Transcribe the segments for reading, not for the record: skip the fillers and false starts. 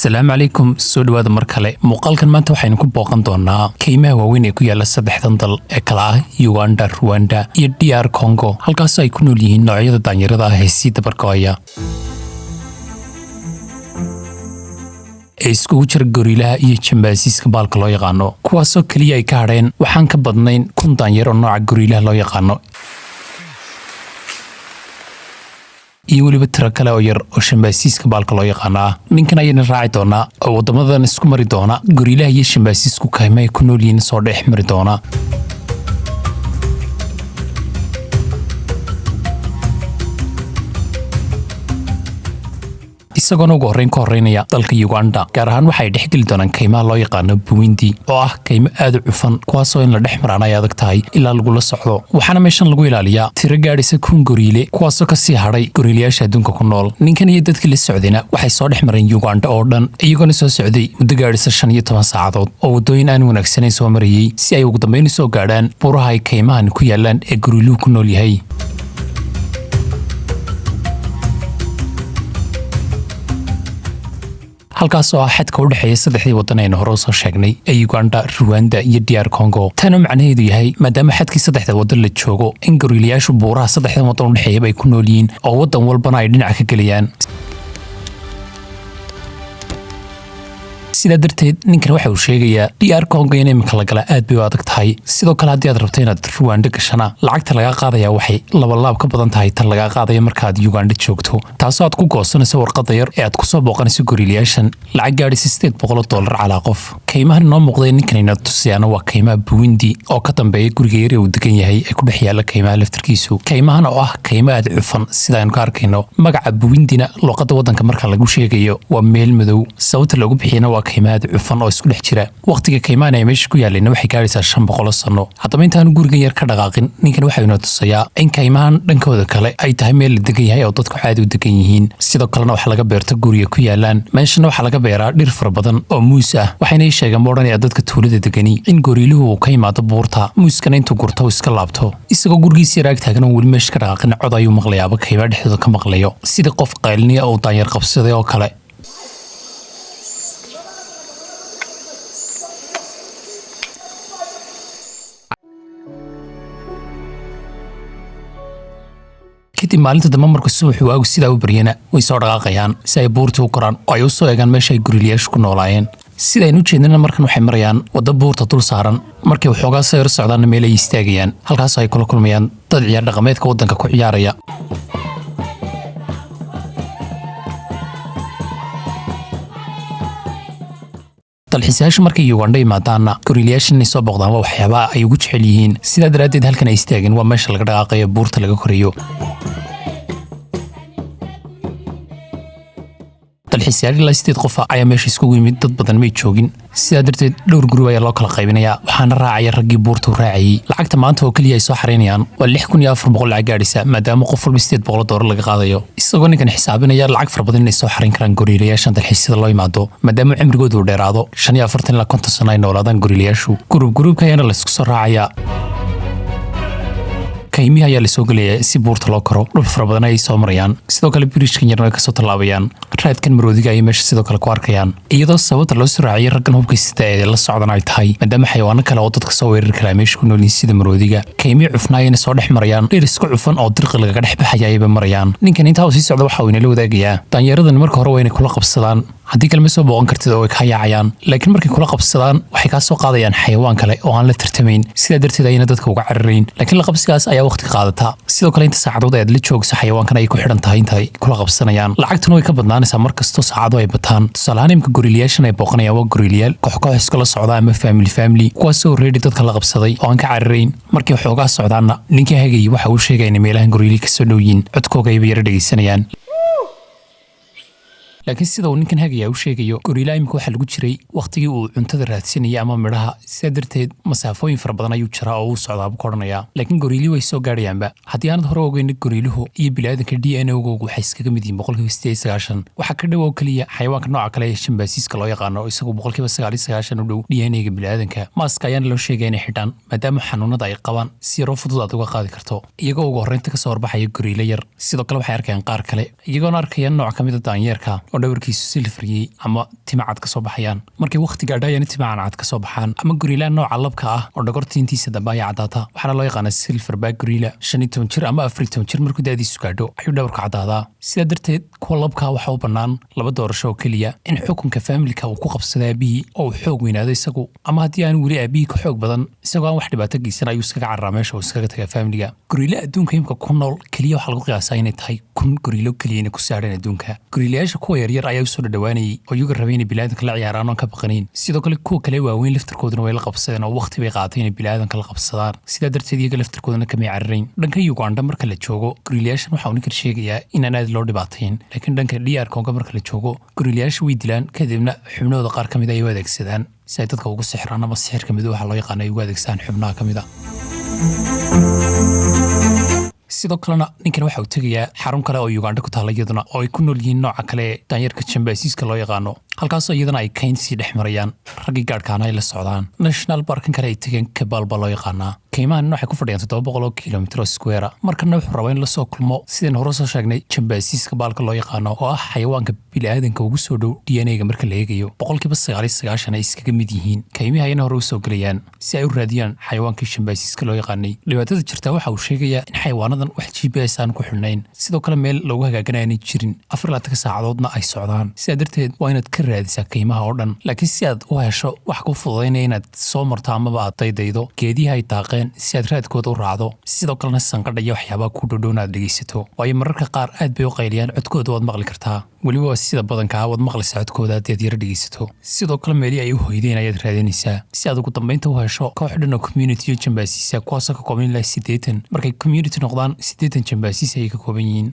السلام عليكم soo dhawaada mar kale muuqaalkan maanta waxaynu ku booqan doonaa keymaha waaweyn ee ku yaala saddexdan dal ee kala ah Uganda, Rwanda iyo DR Congo halkaas ay ku nool yihiin noocyada daanyarada ah ee si dabargo'aya isku jir gorilaha iyo chimpanzeeska baalka loo yaqaano kuwaasoo kaliya ay ka hadheen waxaan ka badnayn 1000 daanyaro nooca gorilaha loo yaqaano iyo waliba tiro kale oo yar oo chimpanzeeska baalka loo yaqaano ninkan ayayna raaci doonaa oo wadamadan isku mari doona gorilaha iyo chimpanzeesku kaymaha ku nool yihiin soo dhex mari doona isagoona ugu horreyn ka horreynaya dalka Uganda gaar ahaan waxay dhexgeli doonaan kaymaha loo yaqaano Buwindi oo ah kaymo aad u cufan kuwaasoo in la dhex maraan ay adag tahay ilaa lagu la socdo waxaana meeshan lagu ilaaliyaa tiro gaadhaysa 1000 gorile kuwaasoo ka sii hadhay gorilayaasha adduunka ku nool ninkan iyo dadkii la socdayna waxay soo dhex mareen Uganda oo dhan iyagoona soo socday muddo gaadhaysa 15 saacadood oo wadooyin aan wanaagsanayn soo marayay si ay ugu dambeyn soo gaadhaan buuraha ay kaymahan ku yaalaan ee goriluhu ku nool yahay halkaas oo xadka u dhaxeeya saddexdii wadan ee hore soo sheegnay ee Uganda, Rwanda iyo DR Congo tan macnaheedu yahay maadaama xadkii saddexda wadan la joogo in gorilayaashu buuraha saddexda wadan u dhaxeeya ay ku nool yihiin oo wadan walbana ay dhinac ka galiyaan sida darteed ninkan waxa uu sheegayaa DR Congo in imika la gala aad bay u adag tahay sidoo kale haddii aad rabto inaad Rwanda gashana lacagta laga qaadaya waxay laba laab ka badan tahay tan laga qaadaya markaad Uganda joogto taasoo aad ku goosanayso warqad yar ee aad ku soo booqanayso gorilayaashan lacag gaadhaysa $800 calaa qof kaymahan noo muuqday ninkan inuu tusiyana waa kaymaha Buwindi oo ka dambeeya guriga yar ee uu degan yahay ee ku dhex yaala kaymaha laftarkiisu kaymahan oo ah kaymo aad cufan sida aynu ka arkayno magaca Buwindina luqadda wadanka marka lagu sheegayo waa meel madow sababta lagu bixiyana waa kaymaha cufan oo isku dhex jira waqtiga kaymahan ay meesha ku yaalayna waxay gaadhaysaa 500 sano haddaba intaan gurigan yar ka dhaqaaqin ninkan waxa inoo tusayaa in kaymahan dhankooda kale ay tahay meel la degan yahay oo dadku caadi u degan yihiin sidoo kalena waxa laga beerta guriga ku yaalaan meeshana waxa laga beeraa dhir fara badan oo muus ah waxayna sheegan moodhanaya dadka tuulada degani in goriluhu uu ka yimaado buurta muuskana intuu gurto iska laabto isagoo gurigiisa yar ag taagan oo weli meesha ka dhaqaaqin cod ayuu maqlayaaba kaymaha dhexdooda ka maqlayo sida qof qaylniya oo daanyar qabsaday oo kale kadib maalinta dambe markuu subaxu waagu sidaa u baryana way soo dhaqaaqayaan si ay buurta u koraan oo ay u soo eegaan meesha ay gorilayaashu ku noolaayeen sida aynu jeednana markan waxay marayaan wadda buurta dul saaran markay waxoogaa sayr socdaanna meel ay istaagayaan halkaasoo ay kula kulmayaan dad ciyaar dhaqameedka waddanka ku ciyaaraya dalxiisayaashu markay Uganda yimaadaanna gorilayaashan inay soo booqdaan waa waxyaabaha ay ugu jecel yihiin sidaa daraaddeed halkan ay istaageen waa meesha laga dhaqaaqayo buurta laga korayo dalxiisayaal ilaa 8 qof ayaa meesha iskugu yimid dad badan may joogin sidaa darteed dhowr guri ayaa loo kala qaybinayaa waxaana raacaya raggii buurta u raacayay lacagta maanta oo kaliya ay soo xareynayaan waa 6400 lacag gaadhaysa maadaama qof walba $800 laga qaadayo isagoo ninkan xisaabinaya lacag fara badan inay soo xareyn karaan gorilayaashan dalxiisyada loo yimaado maadaama cimrigoodu uu dheeraado 45 ilaa 50 sano ay noolaadaan gorilayaashu gruubka ayaana la isku soo raacayaa kaymiha ayaa la soo galaya si buurta loo karo dhul fara badan ay soo marayaan sidoo kale bridge-kan yarna ka soo talaabayaan raadkan maroodiga ay meesha sidoo kale ku arkayaan iyadoo sababta loo soo raaciyay raggan hubkaysta ee la socdan ay tahay maadaama xayawaano kale oo dadka soo weerari kara meesha ku nool yihiin sida maroodiga kaymihi cufnaayana soo dhex marayaan dhir isku cufan oo dirqi laga dhex baxaya ayba marayaan ninkan intaa uu sii socda waxa uu inala wadaagayaa daanyaradan marka hore waa inay kula qabsadaan haddii kalma soo booqan kartid oo ay ka yaacayaan laakiin markay kula qabsadaan waxay ka soo qaadayaan xayawaan kale oo aan la tartamayn sidaa darteed ayna dadka uga cararayn laakiin la qabsigaas ayaa waqti qaadata sidoo kale inta saacadood aad la joogso xayawaankan ay ku xidhan tahay inta ay kula qabsanayaan lacagtuna way ka badnaanaysaa markastoo saacado ay bataan tusaale ahaan imka gorilayaashan ay booqanayaan waa gorilayaal koox iskula socda ama family kuwaasoo reedi dadka la qabsaday oo aan ka cararayn markay waxoogaa socdaanna ninkii hagayay waxa uu sheegaya in meelahan gorilii ka soo dhow yihiin codkooga ayba yara dhegaysanayaan laakiin sida uu ninkan hagaya u sheegayo gorila imika waxa lagu jiray waqtigii uu cuntada raadsanayay ama midhaha sida darteed masaafooyin fara badan ayuu jiraa oo uu socdaa buu koranaya laakiin gorilii way soo gaadhayaanba haddii aanad hore ogeyn goriluhu iyo bini'aadanka DNA-googu waxay iskaga mid yihiin 98% waxa ka dhow oo kaliya xayawaanka nooca kale ee chimpanzeeska loo yaqaano isagu 99% u dhow DNA-ga bini'aadanka maaska ayaana loo sheegay inay xidhaan maadaama xanuunada ay qabaan si yaroo fudud aad uga qaadi karto iyagoo ugu horreynta ka soo horbaxaya gorila yar sidoo kale waxay arkayaan qaar kale iyagoona arkayaan nooc ka mid a daanyeerka oo dhabarkiisu silfariyey ama timacad ka soo baxayaan markay waqti gaadho ayana timacad ka soo baxaan ama gorilla nooca labka ah oo dhagortiintiisa dambe ay caddaata waxaana loo yaqaanaa silverback gorilla 15 jir ama 14 jir markuu daadiisu gaadho ayuu dhabarku caddaadaa sidaa darteed kuwa labka waxa u bannaan laba doorasho oo keliya in xukunka faamilka uu ku qabsado aabihii oo uu xoog weynaado isagu ama haddii aan weli aabihii ka xoog badan isagoo aan wax dhibaato geysan ayuu iskaga carraa meesha uu iskaga tagaa faamiliga gorilla adduunka imka ku nool keliya waxaa lagu qiyaasaa inay tahay 1,000 gorillo keliya inay ku saadheen adduunka gorillayaasha kuwa yaryar ayaa usoo dhadhawaanayay oo iyaga rabay inay bilaadanka la ciyaaraan oon ka baqanayn sidoo kale kuwa kale waaweyn laftarkooduna way la qabsadeen oo waqti bay qaatay inay bilaadanka la qabsadaan sidaa darteed iyaga laftarkoodana kamay cararayn dhanka Uganda marka la joogo gorillayaashan waxa uu ninkan sheegayaa inaan aad loo dhibaatayn laakiin dhanka DR Congo marka la joogo gorillayaasha way dilaan kadibna xubnahooda qaar ka mid ah ay u adeegsadaan si ay dadka ugu sixraan ama sixirka mid waxa loo yaqaan ay ugu adeegsadaan xubnaha ka mid ah sidoo kalena ninkan waxa uu tegayaa xarun kale oo Uganda ku taala iyaduna oo ay ku nool yihiin nooca kale daanyarka chimpanzeeska loo yaqaano halkaasoo iyadana ay kaynsi dhex marayaan raggii gaadhkaana ay la socdaan national parkan kale ay tegeen kabalba loo yaqaanaa kaymahan waxay ku fadhiyaan 700 kilomitir square markana wuxuu rabaa in la soo kulmo sideen hore soo sheegnay chimpanzeeska baalka loo yaqaano oo ah xayawaanka bini'aadanka ugu soo dhow DNA-ga marka la eegayo 99% ay iskaga mid yihiin kaymaha ayna hore u soo gelayaan si ay u raadiyaan xayawaankii chimpanzeeska loo yaqaanay dhibaatada jirta waxa uu sheegayaa in xayawaanadan wax GPS aan ku xirnayn sidoo kale meel lagu hagaaganayo jirin 24 saacadoodna ay socdaan sidaa darteed waa inaad ka raadisaa qiimaha oo dhan laakiin si aad u hesho wax ku fududaynaya inaad soo marto amaba aad daydaydo geedihi ay daaqeen si aad raadkooda u raacdo sidoo kalena sanqadha iyo waxyaabaha ku dhowdhowna aad dhegaysato waayo mararka qaar aad bay u qayliyaan codkooda waad maqli kartaa weliba sida badankaa waad maqlaysaa codkooda haddaad yara dhegaysato sidoo kale meelii ay u hoydeen ayaad raadinaysaa si aad ugu dambaynta u hesho koox dhan oo community iyo chimpanzees kuwaasoo ka kooban ilaa 80 markay community noqdaan 80 chimpanzees ayay ka kooban yihiin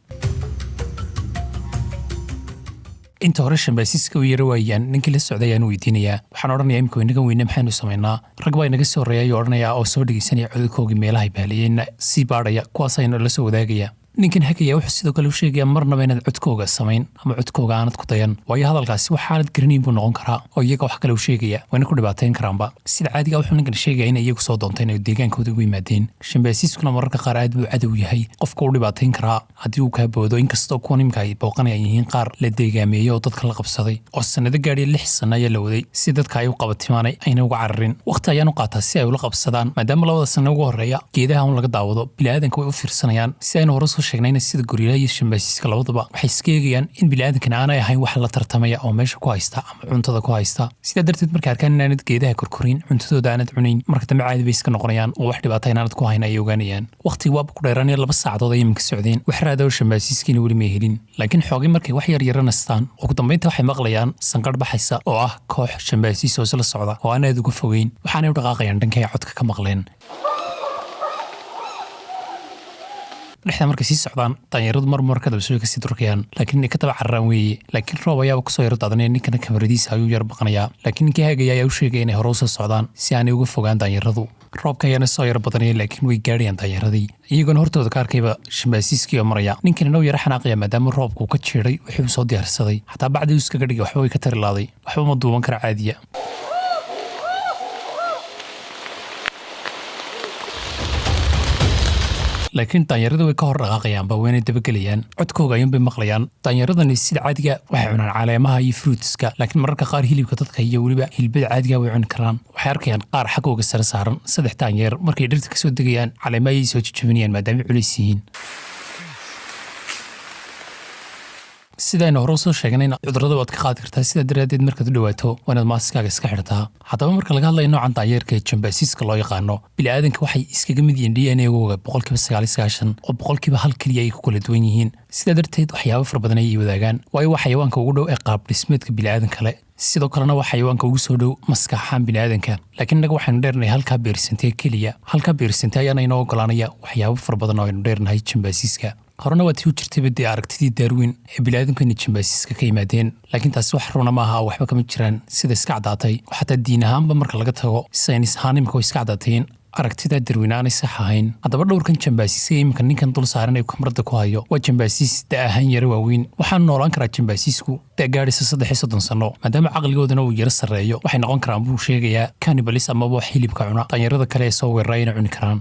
inta hore chimpanzeeska u yara waayaan ninkii la socday ayaan weydiinayaa waxaan odhanayaa imika inaga weyne maxaynu samaynaa rag baa inaga soo horeeya ayuu odhanayaa oo soo dhegaysanaya codadkoogii meelahay baaliyeenna sii baadhaya kuwaas aynu la soo wadaagaya ninkan hagaya wuxuu sidoo kale u sheegayaa marnaba inaad codkooga samayn ama codkooga aanad ku dayan waayo hadalkaasi waxaanad garanayn buu noqon karaa oo iyaga wax kale u sheegaya wayna ku dhibaateyn karaanba sida caadiga wuxuu ninkan sheegaya in iyagu soo doonteen ay deegaankooda ugu yimaadeen chimpanzeeskuna mararka qaar aad buu cadow yahay qofka u dhibaateyn karaa haddii uu kaa boodo inkastoo kuwan imika ay booqanayaan yihiin qaar la deegaameeyey oo dadka la qabsaday oo sanado gaadhiya 6 sano ayaa la waday si dadka ay u qabatimaanay ayna uga cararin waqti ayaan u qaataa si ay ula qabsadaan maadaama 2 sano ugu horeeya geedaha un laga daawado bini'aadanka way u fiirsanayaan si aynu hore sheegnayna sida gorilla iyo chimpanzeeska labadaba waxay iska eegayaan in bini'aadankana aanay ahayn wax la tartamaya oo meesha ku haysta ama cuntada ku haysta sidaa darteed markay arkaan inaanad geedaha korkorin cuntadooda aanad cunayn marka dambe caadi bay iska noqonayaan oo wax dhibaata inaanad ku hayn ayay ogaanayaan waqtiga waaba ku dheeraanaya 2 saacadood ayay iminka socdeen wax raada oo chimpanzeeskiina weli may helin laakiin xoogay markay wax yar yara nastaan ugu dambaynta waxay maqlayaan sanqadh baxaysa oo ah koox chimpanzees oo isla socda oo aan aad uga fogeyn waxaanay u dhaqaaqayaan dhankay codka ka maqleen dhexda markay sii socdaan daanyaradu marmar ka daba soo kasii durkayaan laakiin inay ka daba cararaan weeye laakiin roob ayaaba kusoo yaro daadanaya ninkana kamaradiisa ayuu yar baqanayaa laakiin ninkii hagaya ayaa u sheegaya inay hore usoo socdaan si aanay uga fogaan daanyaradu roobka ayaana soo yaro badanaya laakiin way gaadhayaan daanyaradii iyagoona hortooda ka arkayba chimpanzeeskii oo maraya ninkanina u yara xanaaqaya maadaama roobku ka jeeday wixii uu soo diyaarsaday xataa bacdii uu iskaga dhigay waxba way ka tarilaaday waxba ma duuban kara caadiya laakiin daanyaradu way ka hor dhaqaaqayaanba wayna dabagelayaan codkooga ayuunbay maqlayaan daanyaradani sida caadiga waxay cunaan caleemaha iyo fruitska laakiin mararka qaar hilibka dadka iyo weliba hilbada caadiga way cuni karaan waxay arkayaan qaar xaggooga sare saaran 3 daanyeer markay dhirta ka soo degayaan caleemaha ayay soo jijabinayaan maadaama culays yihiin sidaynu hore soo sheegnayna cudurrada waad ka qaadi kartaa sidaa daraadeed markaad u dhawaato waa inaad maaskaaga iska xidhataa haddaba marka laga hadlayo noocan daanyeerka ee chimpanzeeska loo yaqaano bini'aadanka waxay iskaga mid yihiin DNA-googa 99% oo 1% keliya ay ku kala duwan yihiin sidaa darteed waxyaabo fara badan ayay wadaagaan waayo waa xayawaanka ugu dhow ee qaab dhismeedka bini'aadanka kale sidoo kalena waa xayawaanka ugu soo dhow maskaxaan bini'aadanka laakiin innaga waxaynu dheernahay halkaa beersantee keliya halkaa beersantee ayaana inoo ogolaanaya waxyaabo fara badan oo aynu dheernahay chimpanzeeska horena waa tii u jirtayba dee aragtidii Darwin ee bini'aadanku inay chimpanzeeska ka yimaadeen laakiin taasi wax runa maaha oo waxba kama jiraan sida iska caddaatay oo xataa diin ahaanba marka laga tago saynis ahaan imika way iska caddaateen aragtida Darwin aanay sax ahayn haddaba dhowrkan chimpanzeeska imika ninkan dul saaran ee kamarada ku hayo waa chimpanzees da ahaan yara waaweyn waxaan noolaan karaa chimpanzeesku da gaadhaysa 30 sano maadaama caqligoodana uu yara sarreeyo waxay noqon karaan buu sheegayaa cannibals amaba wax hilibka cuna daanyarada kale ee soo weerarayna cuni karaan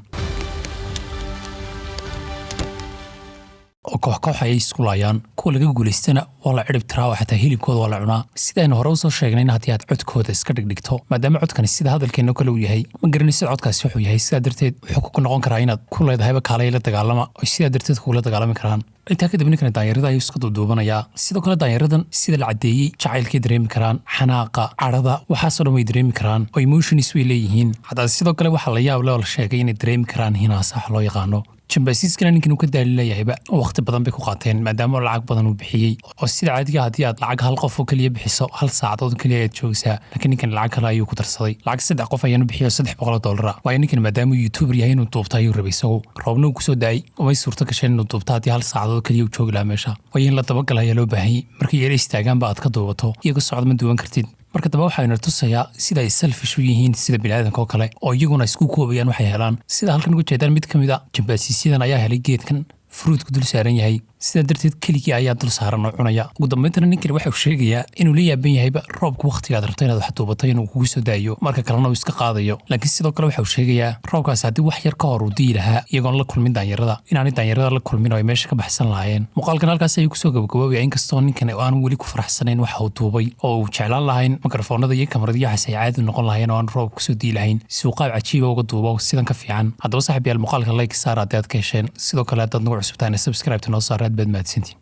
oo koox ayay isku laayaan kuwa laga guulaystana waa la cirib tiraa oo xataa hilibkooda waa la cunaa sidaynu hore usoo sheegnayna haddii aad codkooda iska dhigdhigto maadaama codkani sida hadalkeena kale uu yahay ma garanaysid codkaasi wuxuu yahay sidaa darteed wuxuu ku noqon karaa inaad ku leedahayba kaalay la dagaalama oo sidaa darteed kugula dagaalami karaan intaa kadib ninkani daanyarada ayuu iska duuduubanayaa sidoo kale daanyaradan sida la caddeeyey jacaylkay dareemi karaan xanaaqa cadhada waxaasoo dhan way dareemi karaan oo emotions way leeyihiin hataa sidoo kale waxaa la yaab leh oo la sheegay inay dareemi karaan hinaasax loo yaqaano jambaasiiskana ninkan uu ka daali leeyahayba waqti badan bay ku qaateen maadaama lacag badan uu bixiyey oo sida caadiga haddii aad lacag hal qof oo keliya bixiso hal saacadood keliya ayaad joogsaa laakiin ninkan lacag kale ayuu ku darsaday lacag 3 qof ayaanu bixiyo $300 waayo ninkan maadaama uu youtuber yahay inuu duubta ayuu rabay isagu roobna uu kusoo daayay umay suurto gasheen inuu duubta haddii hal saacadood keliya uu joogi lahaa meesha waayo in la dabagala ayaa loo baahanyay markii yara istaagaanba aad ka duubato iyaga socod ma duwan kartid marka daba waxaynu tusayaa sida ay selfish u yihiin sida bini'aadanka oo kale oo iyaguna isku koobayaan waxay helaan sida halkan uga jeedaan mid ka mid a jambaasiisyadan ayaa helay geedkan fruutku dul saaran yahay sidaa darteed keligii ayaa dul saaran oo cunaya ugu dambayntana ninkan waxa uu sheegayaa inuu la yaaban yahayba roobka wakhtigaad rabto inaad wax duubato inuu kugu soo daayo marka kalena uu iska qaadayo laakiin sidoo kale waxa uu sheegayaa roobkaas haddii wax yar ka hor uu diyi lahaa iyagoon la kulmin daanyarada inaanay daanyarada la kulmin oo ay meesha ka baxsan lahaayeen muuqaalkan halkaas ayuu kusoo gabagaboobaya inkastoo ninkan aanu weli ku faraxsanayn waxa uu duubay oo uu jeclaan lahayn mikrofoonada iyo kamaradiyaxas ay caadi noqon lahayn oo aan roob kusoo dii lahayn si uu qaab cajiiba uga duubo sidan ka fiican haddaba saaxiib yaal muuqaalka like saar haddii aad ka hesheen sidoo kale haddaad nagu cusubtaan subscribe noo saar aad baad mahadsantiin